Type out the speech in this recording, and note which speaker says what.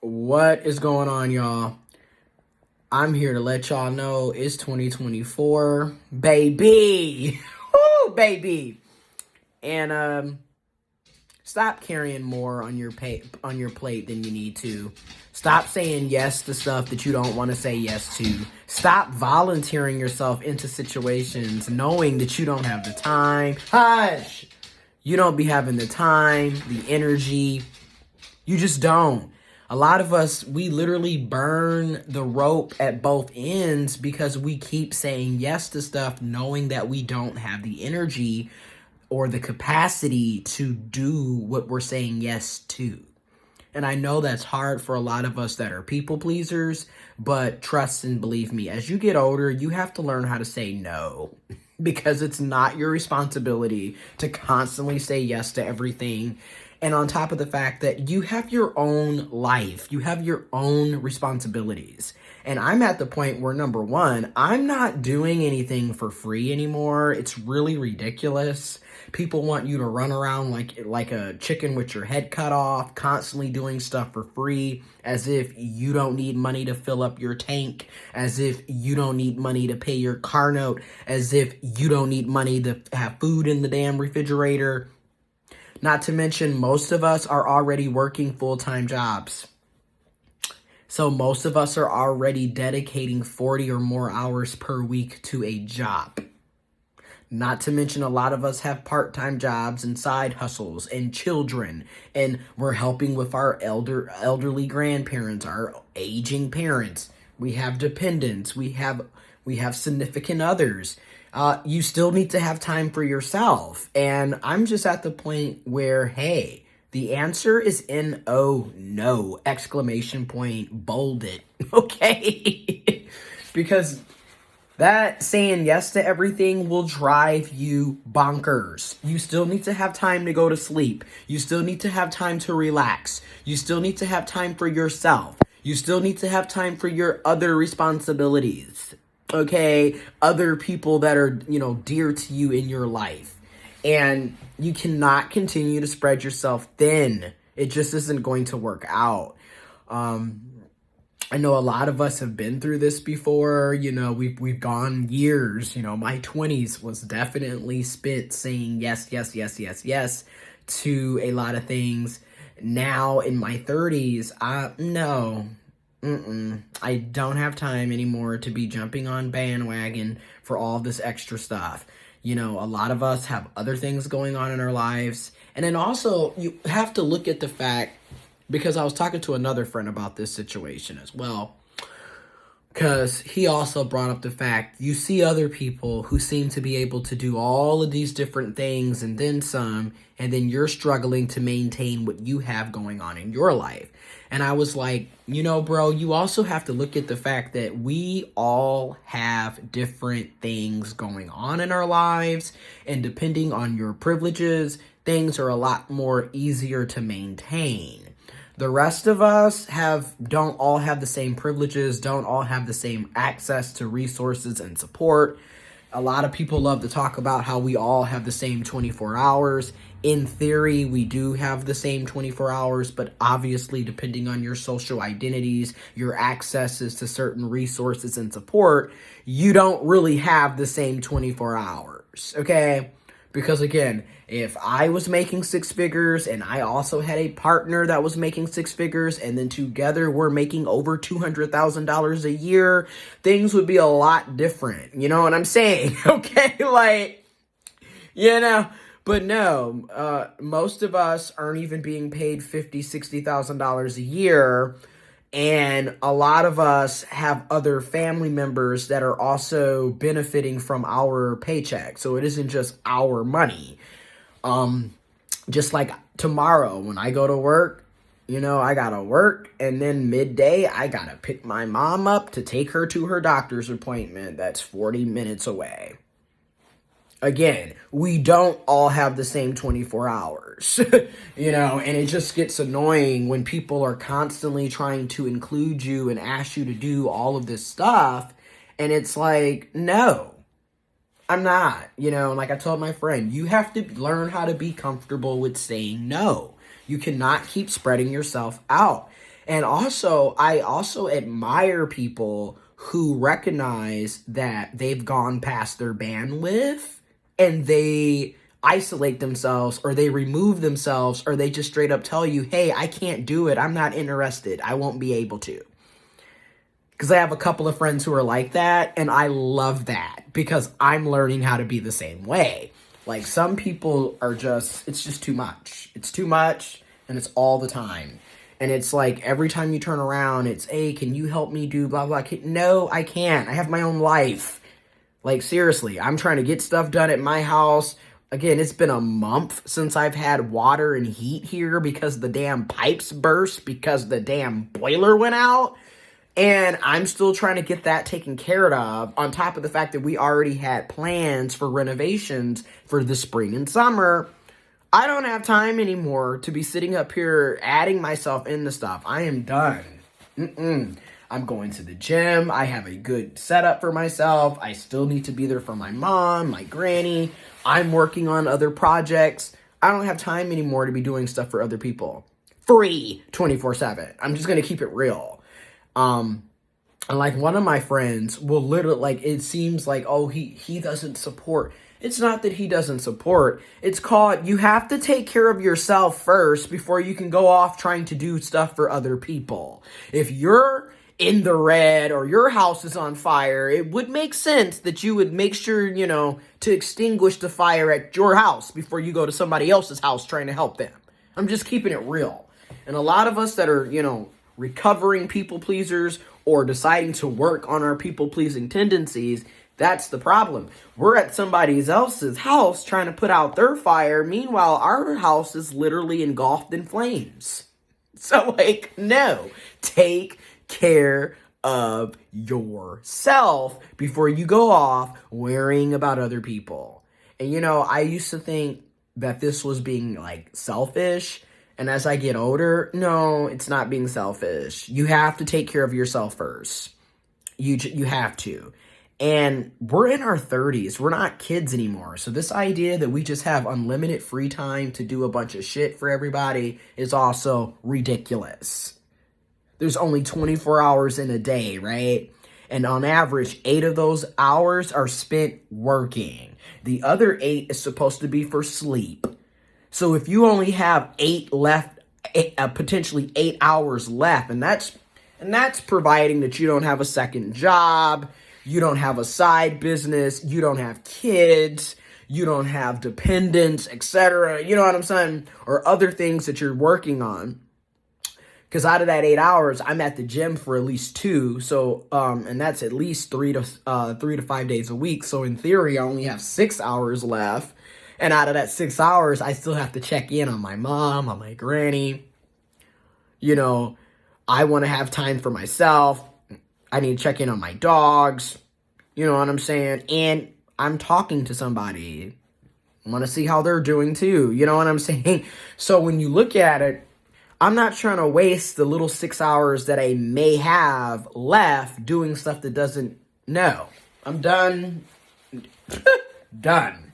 Speaker 1: What is going on, y'all? I'm here to let y'all know it's 2024, baby. Woo, baby. And stop carrying more on your plate than you need to. Stop saying yes to stuff that you don't want to say yes to. Stop volunteering yourself into situations knowing that you don't have the time. Hush. You don't be having the time, the energy. You just don't. A lot of us, we literally burn the rope at both ends because we keep saying yes to stuff knowing that we don't have the energy or the capacity to do what we're saying yes to. And I know that's hard for a lot of us that are people pleasers, but trust and believe me, as you get older, you have to learn how to say no because it's not your responsibility to constantly say yes to everything. And on top of the fact that you have your own life, you have your own responsibilities. And I'm at the point where, number one, I'm not doing anything for free anymore. It's really ridiculous. People want you to run around like a chicken with your head cut off, constantly doing stuff for free, as if you don't need money to fill up your tank, as if you don't need money to pay your car note, as if you don't need money to have food in the damn refrigerator. Not to mention, most of us are already working full-time jobs. So most of us are already dedicating 40 or more hours per week to a job. Not to mention, a lot of us have part-time jobs and side hustles and children. And we're helping with our elderly grandparents, our aging parents. We have dependents. We have significant others. You still need to have time for yourself. And I'm just at the point where, hey, the answer is N-O, no, exclamation point, bold it, okay? Because that saying yes to everything will drive you bonkers. You still need to have time to go to sleep. You still need to have time to relax. You still need to have time for yourself. You still need to have time for your other responsibilities. Okay, other people that are, dear to you in your life. And you cannot continue to spread yourself thin. It just isn't going to work out. I know a lot of us have been through this before. We've gone years. My 20s was definitely spent saying yes, yes, yes, yes, yes to a lot of things. Now in my 30s, no. I don't have time anymore to be jumping on bandwagon for all this extra stuff. A lot of us have other things going on in our lives. And then also, you have to look at the fact, because I was talking to another friend about this situation as well, because he also brought up the fact, you see other people who seem to be able to do all of these different things and then some, and then you're struggling to maintain what you have going on in your life. And I was like, bro, you also have to look at the fact that we all have different things going on in our lives. And depending on your privileges, things are a lot more easier to maintain. The rest of us don't all have the same privileges, don't all have the same access to resources and support. A lot of people love to talk about how we all have the same 24 hours. In theory, we do have the same 24 hours, but obviously, depending on your social identities, your accesses to certain resources and support, you don't really have the same 24 hours, okay? Because again, if I was making six figures and I also had a partner that was making six figures, and then together we're making over $200,000 a year, things would be a lot different. You know what I'm saying? Okay, but no, most of us aren't even being paid $50,000, $60,000 a year. And a lot of us have other family members that are also benefiting from our paycheck. So it isn't just our money. Just like tomorrow when I go to work, I gotta work, and then midday I gotta pick my mom up to take her to her doctor's appointment that's 40 minutes away. Again, we don't all have the same 24 hours, and it just gets annoying when people are constantly trying to include you and ask you to do all of this stuff. And it's like, no, I'm not, like I told my friend, you have to learn how to be comfortable with saying no. You cannot keep spreading yourself out. And also, I also admire people who recognize that they've gone past their bandwidth and they isolate themselves or they remove themselves or they just straight up tell you, hey, I can't do it. I'm not interested. I won't be able to. Because I have a couple of friends who are like that, and I love that because I'm learning how to be the same way. Like, some people are just, it's just too much. It's too much, and it's all the time. And it's like, every time you turn around, it's, hey, can you help me do blah, blah. No, I can't. I have my own life. Like, seriously, I'm trying to get stuff done at my house. Again, it's been a month since I've had water and heat here because the damn pipes burst because the damn boiler went out. And I'm still trying to get that taken care of, on top of the fact that we already had plans for renovations for the spring and summer. I don't have time anymore to be sitting up here adding myself into stuff. I am done. I'm going to the gym. I have a good setup for myself. I still need to be there for my mom, my granny. I'm working on other projects. I don't have time anymore to be doing stuff for other people. Free 24/7. I'm just going to keep it real. And like, one of my friends will literally, like, it seems like, oh, he doesn't support. It's not that he doesn't support. It's called, you have to take care of yourself first before you can go off trying to do stuff for other people. If you're in the red or your house is on fire, it would make sense that you would make sure, to extinguish the fire at your house before you go to somebody else's house trying to help them. I'm just keeping it real. And a lot of us that are, recovering people pleasers or deciding to work on our people pleasing tendencies, that's the problem. We're at somebody else's house trying to put out their fire. Meanwhile, our house is literally engulfed in flames. So, like, no, take care of yourself before you go off worrying about other people. And, I used to think that this was being, like, selfish. And as I get older, no, it's not being selfish. You have to take care of yourself first. You have to. And we're in our 30s. We're not kids anymore. So this idea that we just have unlimited free time to do a bunch of shit for everybody is also ridiculous. There's only 24 hours in a day, right? And on average, 8 of those hours are spent working. The other 8 is supposed to be for sleep. So if you only have 8 left, potentially 8 hours left, and that's providing that you don't have a second job, you don't have a side business, you don't have kids, you don't have dependents, etc. You know what I'm saying? Or other things that you're working on. Because out of that 8 hours, I'm at the gym for at least 2. So, and that's at least 3 to 5 days a week. So in theory, I only have 6 hours left. And out of that 6 hours, I still have to check in on my mom, on my granny. I want to have time for myself. I need to check in on my dogs. You know what I'm saying? And I'm talking to somebody. I want to see how they're doing too. You know what I'm saying? So when you look at it, I'm not trying to waste the little 6 hours that I may have left doing stuff that doesn't. No. I'm done. Done.